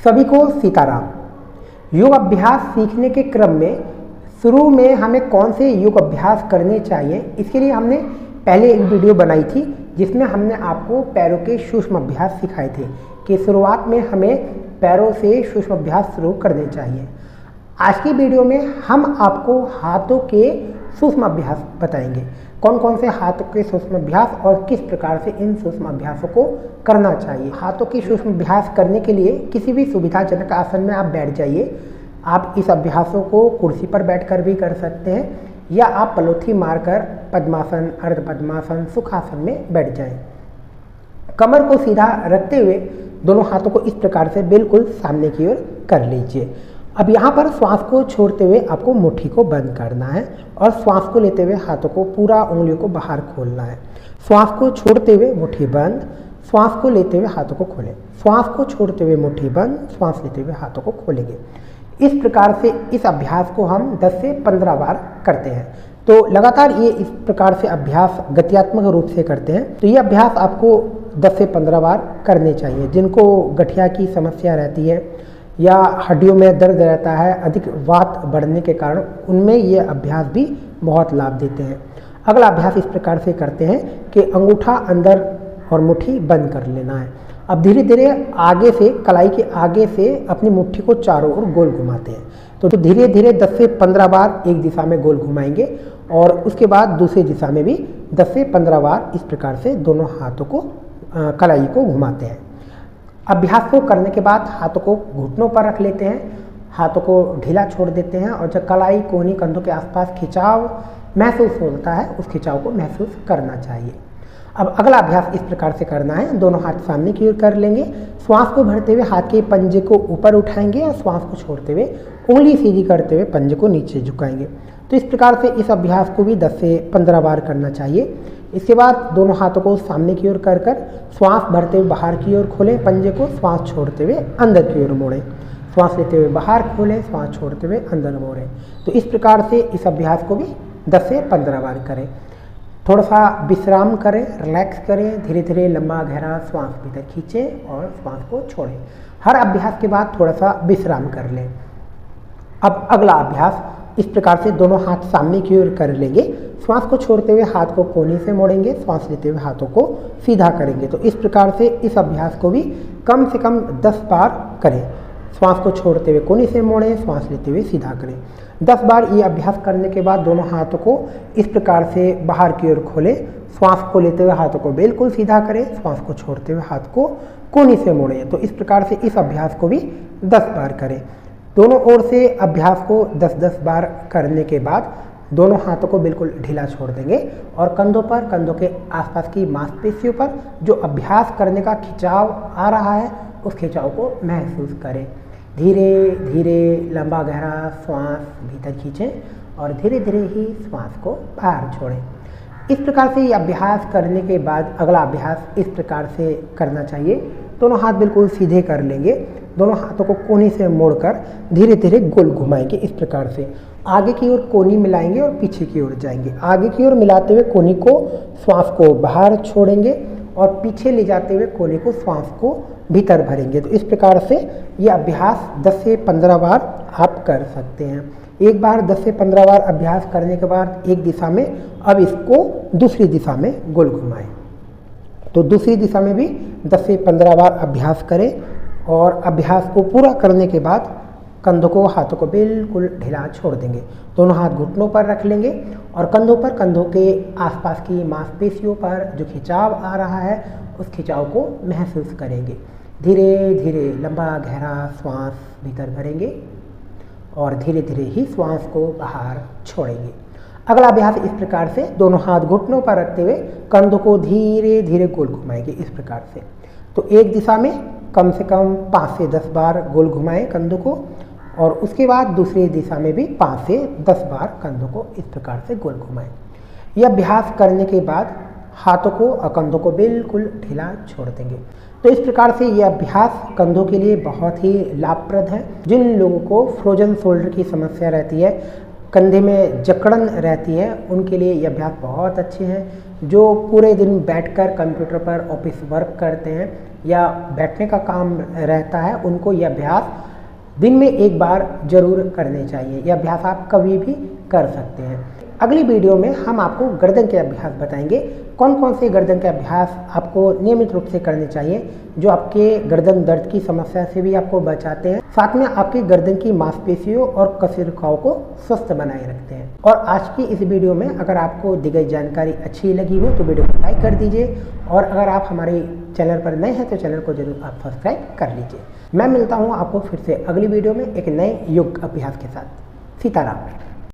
सभी को सीताराम। योग अभ्यास सीखने के क्रम में शुरू में हमें कौन से योग अभ्यास करने चाहिए, इसके लिए हमने पहले एक वीडियो बनाई थी जिसमें हमने आपको पैरों के सूक्ष्म अभ्यास सिखाए थे कि शुरुआत में हमें पैरों से सूक्ष्म अभ्यास शुरू करने चाहिए। आज की वीडियो में हम आपको हाथों के सूक्ष्म अभ्यास बताएंगे, कौन कौन से हाथों के सूक्ष्म अभ्यास और किस प्रकार से इन सूक्ष्म अभ्यासों को करना चाहिए। हाथों की सूक्ष्म अभ्यास करने के लिए किसी भी सुविधाजनक आसन में आप बैठ जाइए। आप इस अभ्यासों को कुर्सी पर बैठकर भी कर सकते हैं या आप पलोथी मारकर पद्मासन, अर्ध पद्मासन, सुखासन में बैठ जाएं। कमर को सीधा रखते हुए दोनों हाथों को इस प्रकार से बिल्कुल सामने की ओर कर लीजिए। अब यहाँ पर श्वास को छोड़ते हुए आपको मुट्ठी को बंद करना है और श्वास को लेते हुए हाथों को पूरा उंगलियों को बाहर खोलना है। श्वास को छोड़ते हुए मुट्ठी बंद, श्वास को लेते हुए हाथों को खोलें, श्वास को छोड़ते हुए मुट्ठी बंद, श्वास लेते हुए हाथों को खोलेंगे। इस प्रकार से इस अभ्यास को हम 10 से 15 बार करते हैं। तो लगातार ये इस प्रकार से अभ्यास गत्यात्मक रूप से करते हैं। तो ये अभ्यास आपको 10 से 15 बार करने चाहिए। जिनको गठिया की समस्या रहती है या हड्डियों में दर्द रहता है, अधिक वात बढ़ने के कारण, उनमें ये अभ्यास भी बहुत लाभ देते हैं। अगला अभ्यास इस प्रकार से करते हैं कि अंगूठा अंदर और मुट्ठी बंद कर लेना है। अब धीरे धीरे आगे से, कलाई के आगे से अपनी मुट्ठी को चारों ओर गोल घुमाते हैं। तो धीरे धीरे 10 से 15 बार एक दिशा में गोल घुमाएंगे और उसके बाद दूसरी दिशा में भी 10 से 15 बार इस प्रकार से दोनों हाथों को, कलाई को घुमाते हैं। अभ्यास को करने के बाद हाथों को घुटनों पर रख लेते हैं, हाथों को ढीला छोड़ देते हैं और जब कलाई, कोहनी, कंधों के आसपास खिंचाव महसूस होता है उस खिंचाव को महसूस करना चाहिए। अब अगला अभ्यास इस प्रकार से करना है। दोनों हाथ सामने की ओर कर लेंगे, श्वास को भरते हुए हाथ के पंजे को ऊपर उठाएंगे और श्वास को छोड़ते हुए उंगली सीधी करते हुए पंजे को नीचे झुकाएंगे। तो इस प्रकार से इस अभ्यास को भी 10 से 15 बार करना चाहिए। इसके बाद दोनों हाथों को सामने की ओर कर श्वास भरते हुए बाहर की ओर खोलें पंजे को, श्वास छोड़ते हुए अंदर की ओर मोड़ें, श्वास लेते हुए बाहर खोलें, श्वास छोड़ते हुए अंदर मोड़ें। तो इस प्रकार से इस अभ्यास को भी 10 से 15 बार करें। थोड़ा सा विश्राम करें, रिलैक्स करें, धीरे धीरे लंबा गहरा श्वास भीतर खींचें और श्वास को छोड़ें। हर अभ्यास के बाद थोड़ा सा विश्राम कर लें। अब अगला अभ्यास इस प्रकार से दोनों हाथ सामने की ओर कर लेंगे, श्वास को छोड़ते हुए हाथ को कोहनी से मोड़ेंगे, श्वास लेते हुए हाथों को सीधा करेंगे। तो इस प्रकार से इस अभ्यास को भी कम से कम 10 बार करें। श्वास को छोड़ते हुए कोहनी से मोड़ें, श्वास लेते हुए सीधा करें। 10 बार ये अभ्यास करने के बाद दोनों हाथों को इस प्रकार से बाहर की ओर खोलें, श्वास को लेते हुए हाथों को बिल्कुल सीधा करें, श्वास को छोड़ते हुए हाथ को कोहनी से मोड़ें। तो इस प्रकार से इस अभ्यास को भी 10 बार करें। दोनों ओर से अभ्यास को 10-10 बार करने के बाद दोनों हाथों को बिल्कुल ढीला छोड़ देंगे और कंधों पर, कंधों के आसपास की मांसपेशियों पर जो अभ्यास करने का खिंचाव आ रहा है उस खिंचाव को महसूस करें। धीरे धीरे लंबा गहरा श्वास भीतर खींचें और धीरे धीरे ही श्वास को बाहर छोड़ें। इस प्रकार से ये अभ्यास करने के बाद अगला अभ्यास इस प्रकार से करना चाहिए। दोनों हाथ बिल्कुल सीधे कर लेंगे, दोनों हाथों को कोहनी से मोड़कर धीरे धीरे गोल घुमाएंगे। इस प्रकार से आगे की ओर कोहनी मिलाएंगे और पीछे की ओर जाएंगे। आगे की ओर मिलाते हुए कोहनी को, श्वास को बाहर छोड़ेंगे और पीछे ले जाते हुए कोहनी को, श्वास को भीतर भरेंगे। तो इस प्रकार से ये अभ्यास 10 से 15 बार आप कर सकते हैं। एक बार 10 से 15 बार अभ्यास करने के बाद एक दिशा में, अब इसको दूसरी दिशा में गोल घुमाएं। तो दूसरी दिशा में भी 10 से 15 बार अभ्यास करें और अभ्यास को पूरा करने के बाद कंधों को, हाथों को बिल्कुल ढीला छोड़ देंगे। दोनों हाथ घुटनों पर रख लेंगे और कंधों पर, कंधों के आसपास की मांसपेशियों पर जो खिंचाव आ रहा है उस खिंचाव को महसूस करेंगे। धीरे धीरे लंबा गहरा श्वास भीतर भरेंगे और धीरे धीरे ही श्वास को बाहर छोड़ेंगे। अगला अभ्यास इस प्रकार से दोनों हाथ घुटनों पर रखते हुए कंधों को धीरे धीरे गोल घुमाएंगे। इस प्रकार से तो एक दिशा में कम से कम 5 से 10 बार गोल घुमाएं कंधों को और उसके बाद दूसरी दिशा में भी 5 से 10 बार कंधों को इस प्रकार से गोल घुमाएं। यह अभ्यास करने के बाद हाथों को और कंधों को बिल्कुल ढीला छोड़ देंगे। तो इस प्रकार से यह अभ्यास कंधों के लिए बहुत ही लाभप्रद है। जिन लोगों को फ्रोजन शोल्डर की समस्या रहती है, कंधे में जकड़न रहती है, उनके लिए ये अभ्यास बहुत अच्छे हैं। जो पूरे दिन बैठकर कंप्यूटर पर ऑफिस वर्क करते हैं या बैठने का काम रहता है, उनको यह अभ्यास दिन में एक बार जरूर करने चाहिए। यह अभ्यास आप कभी भी कर सकते हैं। अगली वीडियो में हम आपको गर्दन के अभ्यास बताएंगे। कौन कौन से गर्दन के अभ्यास आपको नियमित रूप से करने चाहिए, जो आपके गर्दन दर्द की समस्या से भी आपको बचाते हैं, साथ में आपकी गर्दन की मांसपेशियों और कशेरुकाओं को स्वस्थ बनाए रखते हैं। और आज की इस वीडियो में अगर आपको दी गई जानकारी अच्छी लगी हो तो वीडियो को लाइक कर दीजिए, और अगर आप हमारे चैनल पर नए हैं तो चैनल को जरूर आप सब्सक्राइब कर लीजिए। मैं मिलता हूँ आपको फिर से अगली वीडियो में एक नए योग अभ्यास के साथ। सीताराम।